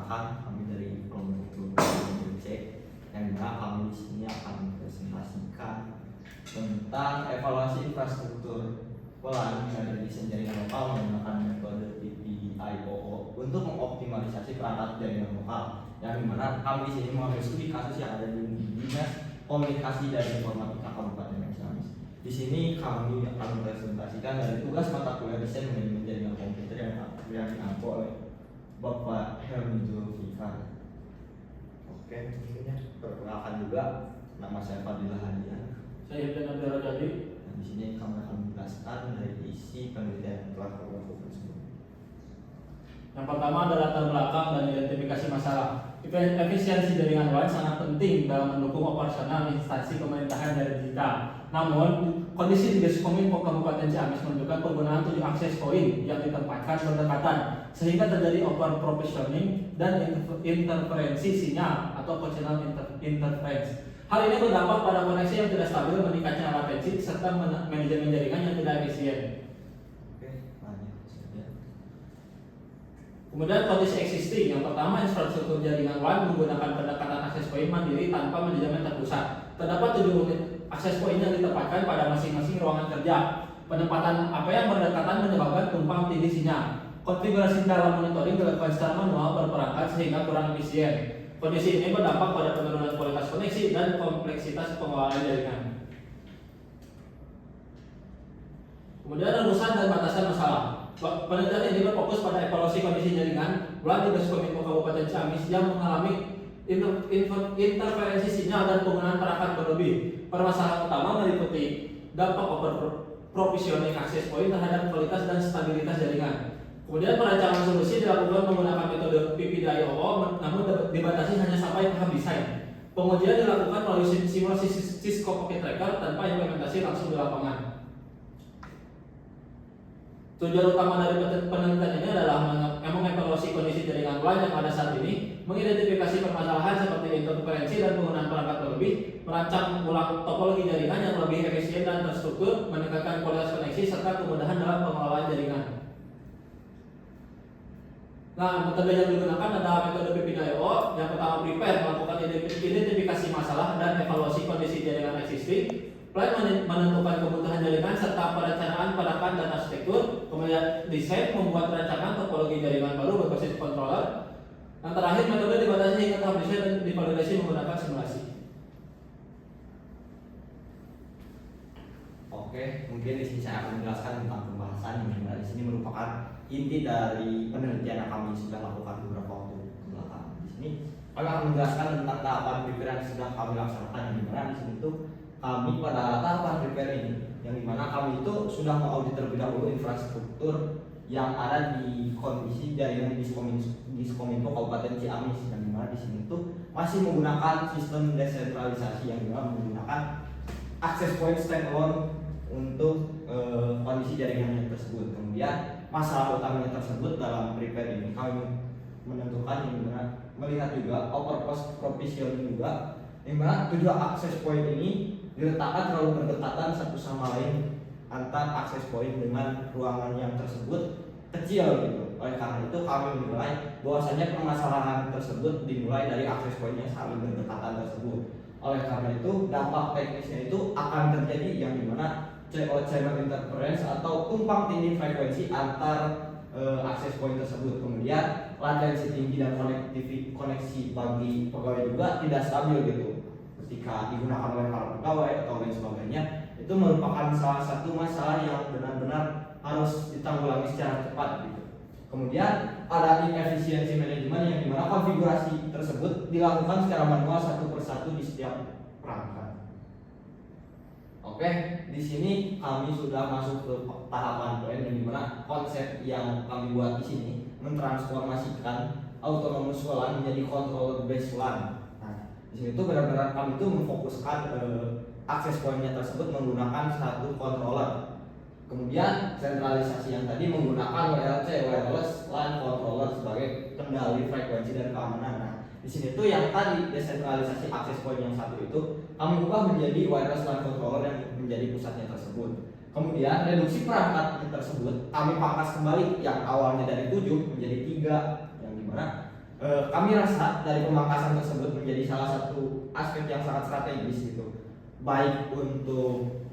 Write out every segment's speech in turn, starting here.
perkenalkan, kami dari kelompok C yang dimana kami di sini akan mempresentasikan tentang evaluasi infrastruktur pelan dan desain jaringan lokal menggunakan metode PPIOO untuk mengoptimalisasi perangkat jaringan lokal. Yang dimana kami di sini mengambil studi kasus yang ada di Dinas Komunikasi dan Informatika Kabupaten Ciamis. Di sini kami akan mempresentasikan dari tugas mata kuliah desain manajemen jaringan komputer yang diampu oleh Bapak Helmi Zulfikar. Oke, mungkin perkenalkan juga, nama saya Fadilah Hadian. Saya Ibn Abdul Jadi. Di sini kami akan menjelaskan dari isi penelitian yang telah kami lakukan sebelumnya. Yang pertama adalah latar belakang dan identifikasi masalah. Efisiensi jaringan WAN sangat penting dalam mendukung operasional instansi pemerintahan dari digital. Namun, kondisi di Diskominfo Kabupaten Ciamis menunjukkan penggunaan 7 akses point yang ditempatkan berdekatan, sehingga terjadi over provisioning dan interferensi sinyal atau positional interference. Hal ini berdampak pada koneksi yang tidak stabil, meningkatnya latensi, serta manajemen jaringan yang tidak efisien. Kemudian kondisi existing, yang pertama infrastruktur jaringan WAN menggunakan pendekatan akses point mandiri tanpa manajemen terpusat. Terdapat 7 unit akses point yang ditempatkan pada masing-masing ruangan kerja. Penempatan apa yang berdekatan menyebabkan tumpang tindih sinyal. Konfigurasi dalam monitoring dilakukan secara manual per perangkat sehingga kurang efisien. Kondisi ini berdampak pada penurunan kualitas koneksi dan kompleksitas pengelolaan jaringan. Kemudian rumusan dan batasan masalah. Penelitian ini berfokus pada evaluasi kondisi jaringan WAN di Diskominfo Kabupaten Ciamis yang mengalami interferensi sinyal dan penggunaan perangkat berlebih. Permasalahan utama meliputi dampak over provisioning akses point terhadap kualitas dan stabilitas jaringan. Kemudian perancangan solusi dilakukan menggunakan metode PPIOO, namun dibatasi hanya sampai tahap desain. Pengujian dilakukan melalui simulasi Cisco Pocket Tracker tanpa implementasi langsung di lapangan. Tujuan utama dari penelitian ini adalah mengevaluasi kondisi jaringan WAN yang ada saat ini, mengidentifikasi permasalahan seperti interferensi dan penggunaan perangkat berlebih, merancang ulang topologi jaringan yang lebih efisien dan terstruktur, meningkatkan kualitas koneksi, serta kemudahan dalam pengelolaan jaringan. Nah, metode yang digunakan adalah metode PPIOO. Yang pertama prepare, melakukan identifikasi masalah dan evaluasi kondisi jaringan existing. Plan menentukan kebutuhan jaringan serta perencanaan perangkat dan arsitektur. Kemudian desain, membuat rancangan topologi jaringan baru berbasis controller. Yang terakhir metode dibatasi hingga tahap desain dan divalidasi menggunakan simulasi. Oke, mungkin di sini saya akan menjelaskan tentang pembahasan yang dimana di sini merupakan inti dari penelitian yang kami sudah lakukan beberapa waktu ke belakang. Di sini kami akan menjelaskan tentang tahapan prepare yang sudah kami laksanakan, yang dimana di sini itu kami pada tahapan prepare ini, yang dimana kami itu sudah mengaudit terlebih dahulu infrastruktur yang ada di kondisi jaringan di Diskominfo Kabupaten Ciamis, yang dimana di sini itu masih menggunakan sistem desentralisasi yang dimana menggunakan akses point standalone untuk kondisi jaringannya tersebut. Kemudian masalah utamanya tersebut dalam prepare ini kami menentukan yang dimana melihat juga over provisioning juga, yang mana 7 akses point ini diletakkan terlalu berdekatan satu sama lain antar akses point dengan ruangan yang tersebut kecil gitu. Oleh karena itu kami menilai bahwasanya permasalahan tersebut dimulai dari akses point yang saling berdekatan tersebut. Oleh karena itu dampak teknisnya itu akan terjadi yang dimana channel interference atau tumpang tindih frekuensi antar akses point tersebut. Kemudian latensi tinggi dan koneksi bagi pegawai juga tidak stabil gitu ketika digunakan oleh para pegawai atau lain sebagainya. Itu merupakan salah satu masalah yang benar-benar harus ditanggulangi secara cepat gitu. Kemudian ada inefisiensi manajemen yang dimana konfigurasi tersebut dilakukan secara manual satu persatu di setiap perangkat. Oke, di sini kami sudah masuk ke tahapan poin yang dimana konsep yang kami buat di sini mentransformasikan autonomous WLAN menjadi controller based WLAN. Di sini tuh benar-benar kami tuh memfokuskan akses pointnya tersebut menggunakan satu controller. Kemudian sentralisasi yang tadi menggunakan WLC wireless LAN controller sebagai kendali frekuensi dan keamanan. Nah, di sini tuh yang tadi desentralisasi akses point yang satu itu kami ubah menjadi wireless LAN controller yang menjadi pusatnya tersebut. Kemudian reduksi perangkat tersebut kami pangkas kembali yang awalnya dari 7 menjadi 3, yang dimana kami rasa dari pemangkasan tersebut menjadi salah satu aspek yang sangat strategis gitu, baik untuk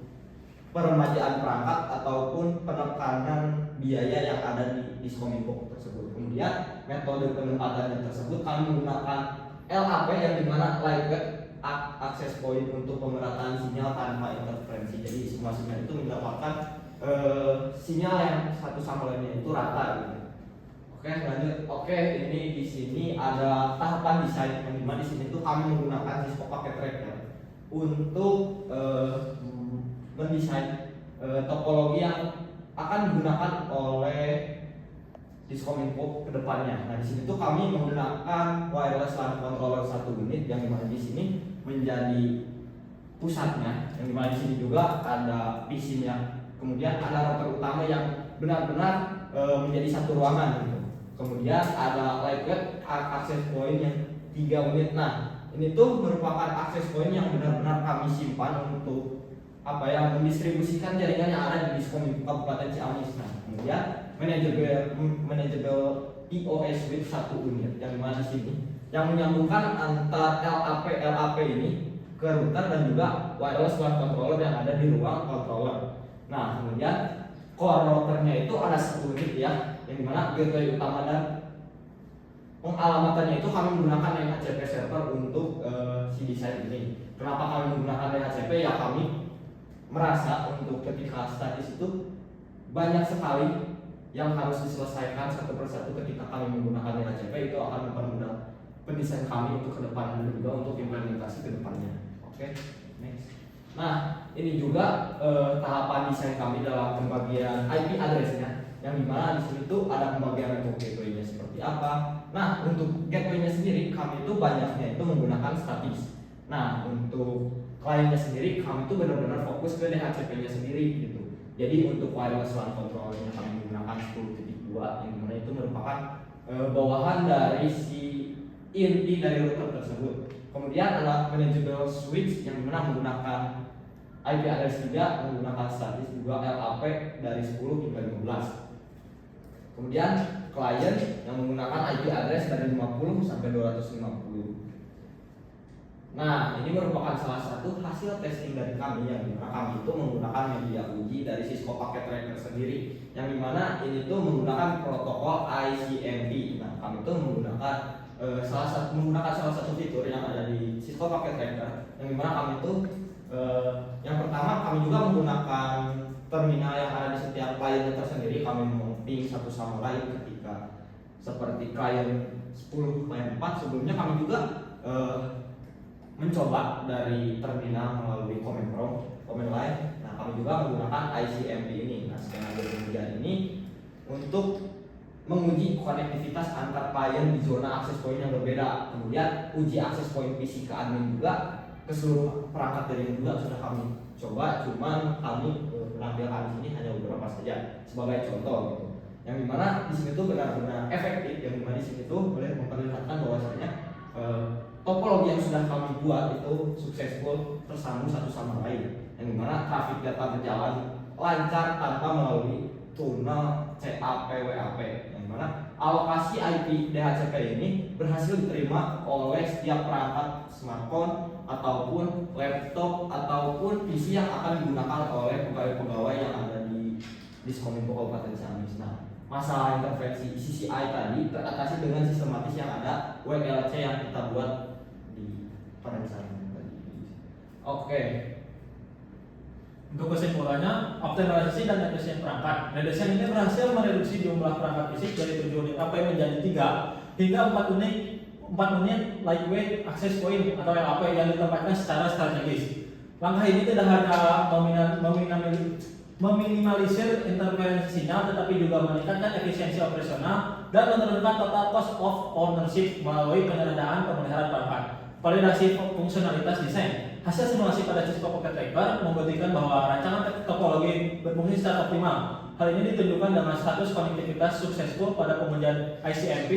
peremajaan perangkat ataupun penekanan biaya yang ada di Diskominfo tersebut. Kemudian metode penempatannya tersebut kami menggunakan LAP yang dimana lightweight access point untuk pemerataan sinyal tanpa interferensi. Jadi semua sinyal itu mendapatkan sinyal yang satu sama lainnya itu rata gitu. Oke, lanjut. Oke, ini di sini ada tahapan desain yang dimana di sini tuh kami menggunakan Cisco Packet Tracker untuk mendesain topologi yang akan digunakan oleh Diskominfo ke depannya. Nah, di sini tuh kami menggunakan wireless LAN controller 1 unit yang dimana di sini menjadi pusatnya, yang dimana di sini juga ada PC-nya. Kemudian ada router utama yang benar-benar menjadi satu ruangan gitu. Kemudian ada lightweight access point yang 3 unit. Nah, ini tuh merupakan access point yang benar-benar kami simpan untuk mendistribusikan jaringan yang ada di Diskominfo Kabupaten Ciamis. Nah, kemudian manageable EOS switch 1 unit yang dimana di sini yang menyambungkan antar LAP ini ke router dan juga wireless LAN controller yang ada di ruang controller. Nah, kemudian core routernya itu ada 1 unit ya, yang dimana gateway utama dan pengalamatannya itu kami menggunakan DHCP server untuk si desain ini. Kenapa kami menggunakan DHCP? Ya kami merasa untuk ketika statis itu banyak sekali yang harus diselesaikan satu persatu ketika kami menggunakan DHCP, itu akan mempermudah pendesain kami untuk ke depan dan juga untuk implementasi ke depannya. Oke, next. Nah, ini juga tahapan desain kami dalam pembagian IP address-nya, yang dimana di sini tuh ada pembagian network gateway-nya seperti apa. Nah, untuk gateway-nya sendiri kami itu banyaknya itu menggunakan statis. Nah, untuk kliennya sendiri kami itu benar-benar fokus ke DHCP-nya sendiri gitu. Jadi untuk wireless LAN controller-nya kami menggunakan 10.2 yang dimana itu merupakan bawahan dari si inti dari router tersebut. Kemudian ada manageable switch yang dimana menggunakan IP address 3, menggunakan statis juga LAP dari 10 hingga 15. Kemudian klien yang menggunakan IP address dari 50 sampai 250. Nah, ini merupakan salah satu hasil testing dari kami yang dimana kami itu menggunakan media uji dari Cisco Packet Tracker sendiri, yang dimana ini tuh menggunakan protokol ICMP. Nah, kami itu menggunakan salah satu fitur yang ada di Cisco Packet Tracker, yang dimana kami itu yang pertama kami juga menggunakan terminal yang ada di setiap klien tersendiri. Kami meng-ping satu sama lain ketika seperti klien 10, klien 4. Sebelumnya kami juga mencoba dari terminal melalui command line. Nah, kami juga menggunakan ICMP ini. Nah, skenario kemudian ini untuk menguji konektivitas antar klien di zona akses point yang berbeda. Kemudian uji akses point PC ke admin juga, ke seluruh perangkat dari juga sudah kami coba. Cuman kami menampilkan di sini hanya beberapa saja sebagai contoh gitu. Yang dimana di sini tuh benar-benar efektif. Yang dimana di sini tuh boleh memperlihatkan bahwasanya topologi yang sudah kami buat itu successful, tersambung satu sama lain, yang dimana traffic data berjalan lancar tanpa melalui tunnel CAP WAP, yang dimana alokasi IP DHCP ini berhasil diterima oleh setiap perangkat smartphone ataupun laptop ataupun PC yang akan digunakan oleh pegawai-pegawai yang ada di Diskominfo Kabupaten Ciamis. Nah, masalah intervensi CCI tadi teratasi dengan sistematis yang ada WLC yang kita buat di perencanaan tadi. Oke. Untuk kesimpulannya, optimalisasi dan redesign perangkat. Redesign ini berhasil mereduksi jumlah perangkat fisik dari 7 unit AP menjadi 3 hingga 4 unit lightweight access point atau LAP yang ditempatkan secara strategis. Langkah ini tidak hanya meminimalisir interferensi sinyal, tetapi juga meningkatkan efisiensi operasional dan menurunkan total cost of ownership melalui penyederhanaan pemeliharaan perangkat. Validasi fungsionalitas desain. Hasil simulasi pada Cisco Packet Tracker membuktikan bahwa rancangan topologi berfungsi secara optimal. Hal ini ditunjukkan dengan status konektivitas successful pada pengujian ICMP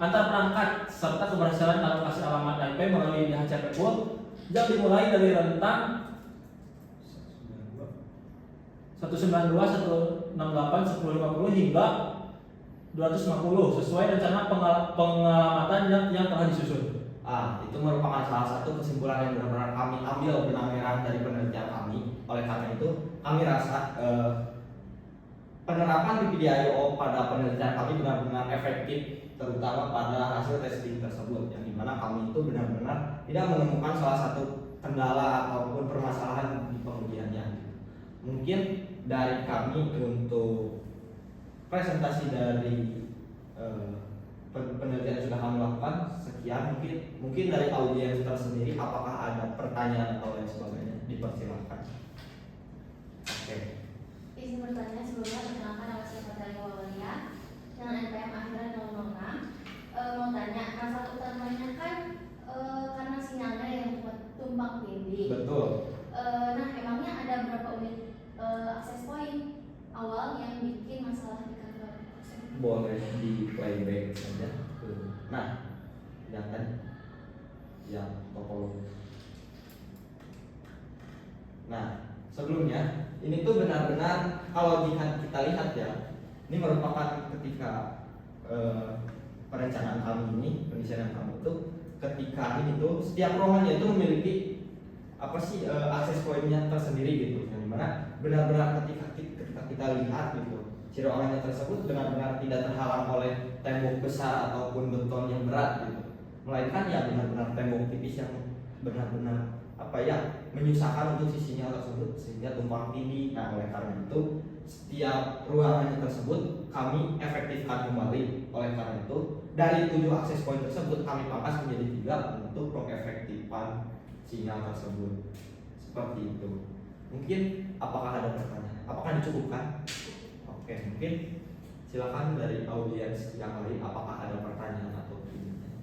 antar perangkat serta keberhasilan alokasi alamat IP melalui DHCP pool yang dimulai dari rentang 192, 168, 1050 hingga 250 sesuai rencana pengamatan yang telah disusun. Itu merupakan salah satu kesimpulan yang benar-benar kami ambil benang merah dari penelitian kami. Oleh karena itu, kami rasa penerapan PPDIO pada penelitian kami benar-benar efektif, terutama pada hasil testing tersebut, yang dimana kami itu benar-benar tidak menemukan salah satu kendala ataupun permasalahan di pengujiannya. Mungkin dari kami untuk presentasi dari penelitian yang sudah kami lakukan sekian. Mungkin dari audiens tersendiri apakah ada pertanyaan atau lain sebagainya, dipersilakan. Oke. Izin bertanya sebelumnya, perkenalkan nama saya Fadlia Wawalia dengan NPM akhiran 006. Mau tanya, masalah utamanya kan karena sinyalnya yang tumpang tindih. Betul. Nah, emangnya ada berapa unit akses point awal yang bikin masalah di kantor? Boleh di playback saja. Nah, jangan yang topologi. Nah, sebelumnya ini tuh benar-benar kalau jika kita lihat ya, ini merupakan ketika perencanaan kami ini, pendesain kami itu ketika ini tuh setiap ruangannya itu memiliki akses poinnya tersendiri gitu, yang dimana benar-benar ketika kita lihat gitu, si ruangannya tersebut benar-benar tidak terhalang oleh tembok besar ataupun beton yang berat gitu, melainkan ya benar-benar tembok tipis yang benar-benar menyusahkan untuk si sinyal tersebut sehingga tumpang tindih. Nah, oleh karena itu setiap ruangannya tersebut kami efektifkan kembali. Oleh karena itu dari 7 akses point tersebut kami pangkas menjadi 3 untuk pengefektifan sinyal tersebut. Seperti itu. Mungkin apakah ada pertanyaan? Apakah dicukupkan? Oke, mungkin silakan dari audiens yang lain apakah ada pertanyaan atau tidak.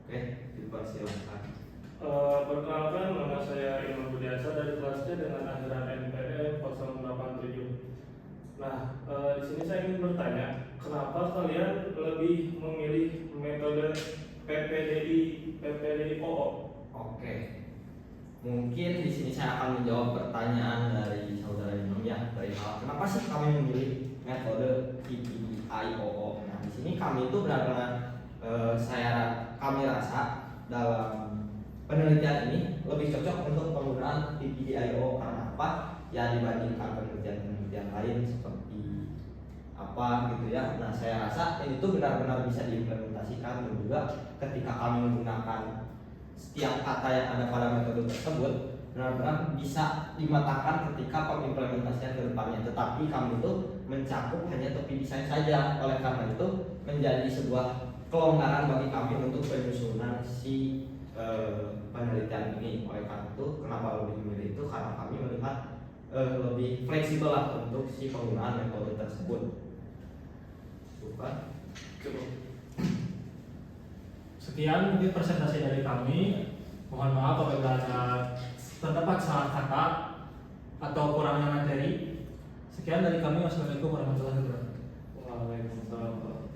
Oke, dipersilakan. Perkenalkan, nama saya Imam Budiasa dari kelas C dengan akhiran NPM 087. Nah, di sini saya ingin bertanya, kenapa kalian lebih memilih metode PPDI-OO? Oke, mungkin di sini saya akan menjawab pertanyaan dari saudara Imam ya, dari kenapa sih kami memilih metode PPDI-OO. Nah, di sini kami itu benar-benar kami rasa dalam penelitian ini lebih cocok untuk penggunaan PPDIO. Karena apa? Ya dibandingkan penelitian lain seperti apa gitu ya. Nah, saya rasa ini tuh benar-benar bisa diimplementasikan, dan juga ketika kami menggunakan setiap kata yang ada pada metode tersebut benar-benar bisa dimatangkan ketika pengimplementasian ke depannya. Tetapi kami itu mencakup hanya topi desain saja. Oleh karena itu menjadi sebuah kelonggaran bagi kami untuk penyusunan si penelitian ini. Oleh karena itu kenapa lebih memilih itu, karena kami melihat lebih fleksibel lah untuk si penggunaan metode tersebut. Bukan? Cukup. Sekian mungkin presentasi dari kami. Mohon maaf apabila ada terdapat salah kata atau kurangnya materi. Sekian dari kami. Wassalamualaikum warahmatullahi wabarakatuh. Waalaikumsalam.